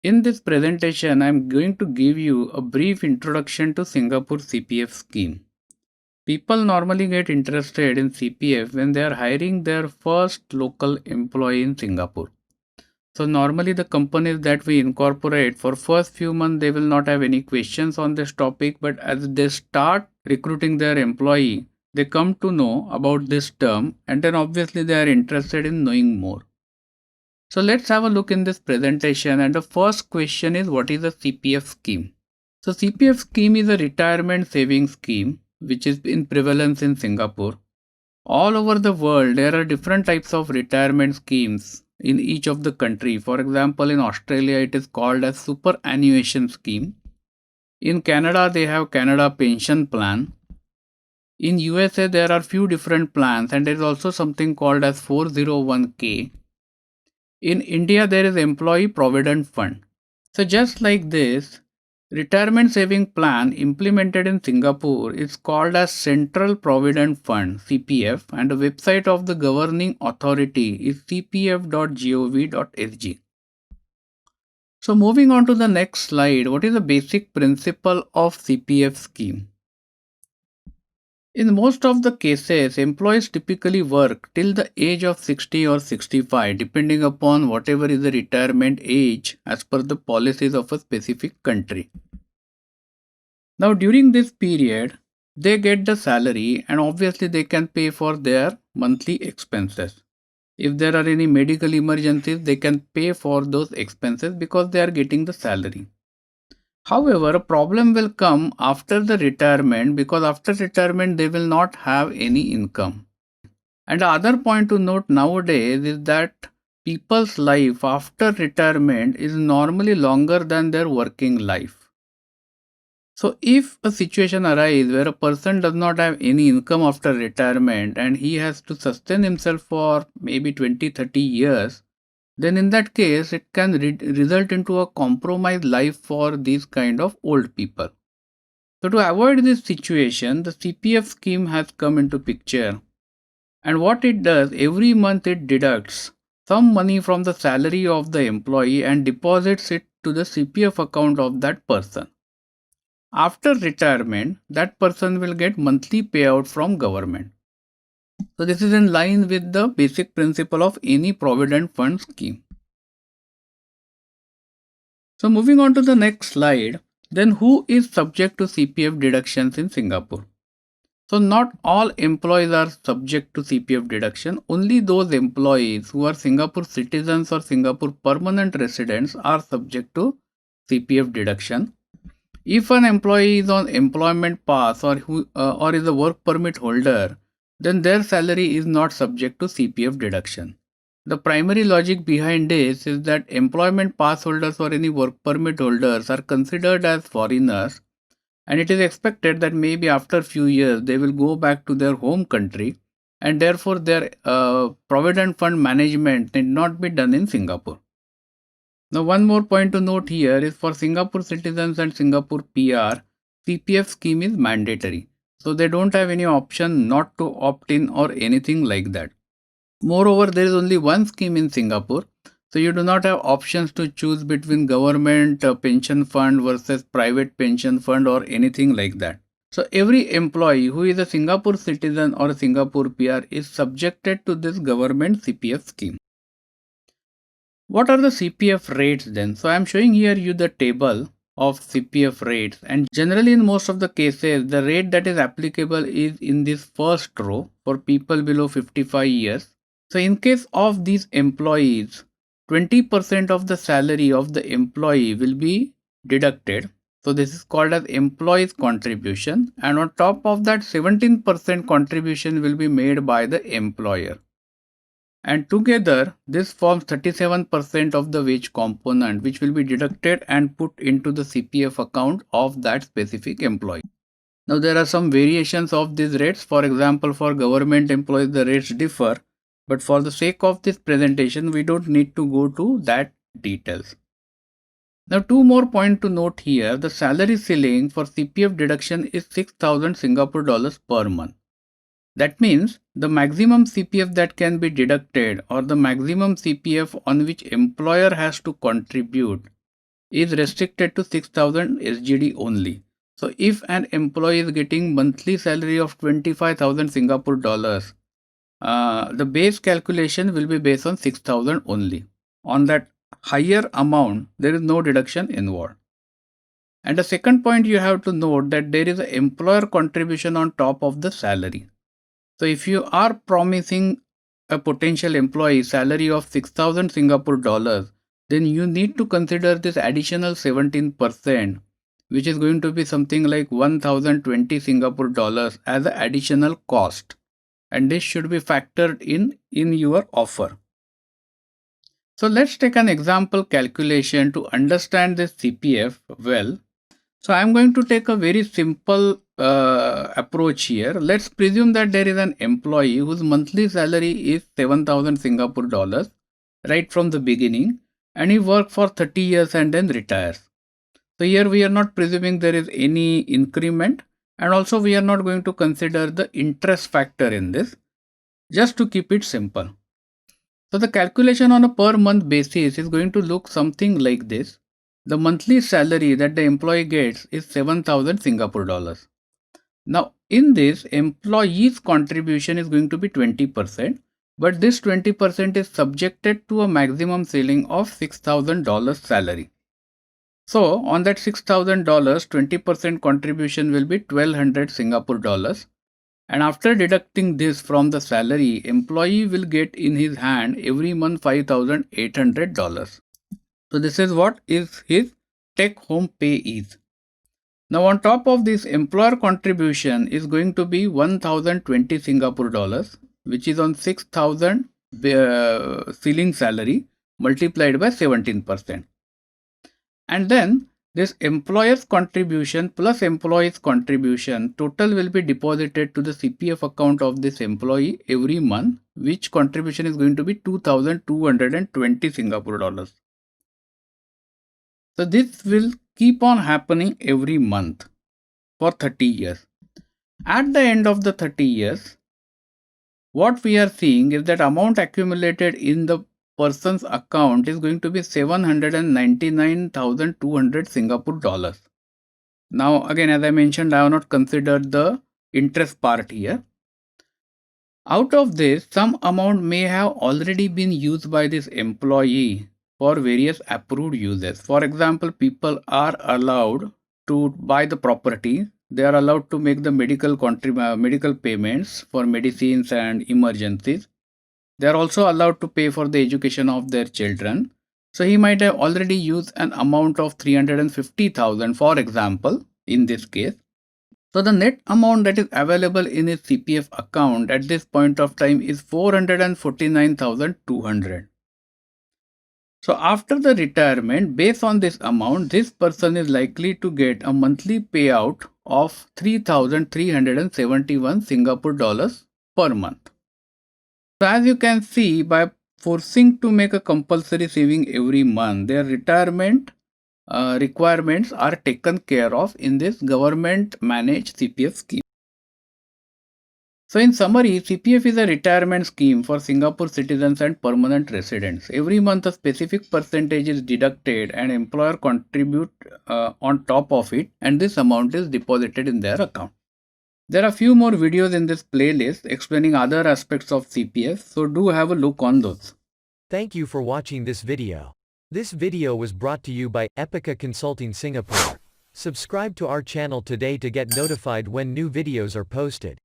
In this presentation, I am going to give you a brief introduction to Singapore CPF scheme. People normally get interested in CPF when they are hiring their first local employee in Singapore. So normally the companies that we incorporate for first few months, they will not have any questions on this topic, but as they start recruiting their employee, they come to know about this term and then obviously they are interested in knowing more. So let's have a look in this presentation, and the first question is, what is a CPF scheme? So CPF scheme is a retirement savings scheme which is in prevalence in Singapore. All over the world there are different types of retirement schemes in each of the country. For example, in Australia it is called as superannuation scheme. In Canada they have Canada Pension Plan. In USA there are few different plans, and there is also something called as 401k. In India, there is Employee Provident Fund. So just like this, retirement saving plan implemented in Singapore is called as Central Provident Fund (CPF), and the website of the governing authority is cpf.gov.sg. So moving on to the next slide, what is the basic principle of CPF scheme? In most of the cases, employees typically work till the age of 60 or 65, depending upon whatever is the retirement age as per the policies of a specific country. Now, during this period, they get the salary and obviously they can pay for their monthly expenses. If there are any medical emergencies, they can pay for those expenses because they are getting the salary. However, a problem will come after the retirement, because after retirement they will not have any income. And the other point to note nowadays is that people's life after retirement is normally longer than their working life. So if a situation arises where a person does not have any income after retirement and he has to sustain himself for maybe 20-30 years, then in that case it can result into a compromised life for these kind of old people. So to avoid this situation, the CPF scheme has come into picture, and what it does, every month it deducts some money from the salary of the employee and deposits it to the CPF account of that person. After retirement, that person will get monthly payout from government. So this is in line with the basic principle of any provident fund scheme. So moving on to the next slide, then who is subject to CPF deductions in Singapore? So not all employees are subject to CPF deduction. Only those employees who are Singapore citizens or Singapore permanent residents are subject to CPF deduction. If an employee is on employment pass or is a work permit holder, then their salary is not subject to CPF deduction. The primary logic behind this is that employment pass holders or any work permit holders are considered as foreigners, and it is expected that maybe after few years they will go back to their home country, and therefore their provident fund management need not be done in Singapore. Now one more point to note here is, for Singapore citizens and Singapore PR, CPF scheme is mandatory. So they don't have any option not to opt in or anything like that. Moreover, there is only one scheme in Singapore, so you do not have options to choose between government pension fund versus private pension fund or anything like that. So every employee who is a Singapore citizen or a Singapore PR is subjected to this government CPF scheme. What are the CPF rates then? So I am showing here you the table of CPF rates, and generally in most of the cases the rate that is applicable is in this first row for people below 55 years. So in case of these employees, 20% of the salary of the employee will be deducted. So this is called as employee's contribution, and on top of that 17% contribution will be made by the employer. And together this forms 37% of the wage component, which will be deducted and put into the CPF account of that specific employee. Now there are some variations of these rates. For example, for government employees the rates differ, but for the sake of this presentation we don't need to go to that details. Now two more points to note here. The salary ceiling for CPF deduction is 6,000 Singapore dollars per month. That means the maximum CPF that can be deducted, or the maximum CPF on which employer has to contribute, is restricted to 6,000 SGD only. So if an employee is getting monthly salary of 25,000 Singapore dollars, the base calculation will be based on 6,000 only. On that higher amount, there is no deduction involved. And the second point, you have to note that there is an employer contribution on top of the salary. So if you are promising a potential employee salary of 6,000 Singapore dollars, then you need to consider this additional 17%, which is going to be something like 1,020 Singapore dollars as an additional cost. And this should be factored in your offer. So let's take an example calculation to understand this CPF well. So I'm going to take a very simple approach here. Let's presume that there is an employee whose monthly salary is 7,000 Singapore dollars right from the beginning, and he worked for 30 years and then retires. So here we are not presuming there is any increment, and also we are not going to consider the interest factor in this, just to keep it simple. So the calculation on a per month basis is going to look something like this. The monthly salary that the employee gets is 7,000 Singapore dollars. Now in this, employee's contribution is going to be 20%, but this 20% is subjected to a maximum ceiling of $6,000 salary. So on that $6,000, 20% contribution will be 1,200 Singapore dollars. And after deducting this from the salary, employee will get in his hand every month $5,800. So this is what is his take-home pay is. Now on top of this, employer contribution is going to be 1,020 Singapore dollars, which is on 6,000 ceiling salary multiplied by 17%. And then this employer's contribution plus employee's contribution total will be deposited to the CPF account of this employee every month, which contribution is going to be 2,220 Singapore dollars. So this will keep on happening every month for 30 years. At the end of the 30 years, what we are seeing is that amount accumulated in the person's account is going to be 799,200 Singapore dollars. Now again, as I mentioned, I have not considered the interest part here. Out of this, some amount may have already been used by this employee for various approved uses. For example, people are allowed to buy the property. They are allowed to make the medical payments for medicines and emergencies. They are also allowed to pay for the education of their children. So he might have already used an amount of 350,000, for example, in this case. So the net amount that is available in his CPF account at this point of time is 449,200. So after the retirement, based on this amount, this person is likely to get a monthly payout of 3,371 Singapore dollars per month. So as you can see, by forcing to make a compulsory saving every month, their retirement requirements are taken care of in this government managed CPF scheme. So in summary, CPF is a retirement scheme for Singapore citizens and permanent residents. Every month a specific percentage is deducted and employer contribute on top of it, and this amount is deposited in their account. There are few more videos in this playlist explaining other aspects of CPF, so do have a look on those. Thank you for watching this video. This video was brought to you by Epica Consulting Singapore. Subscribe to our channel today to get notified when new videos are posted.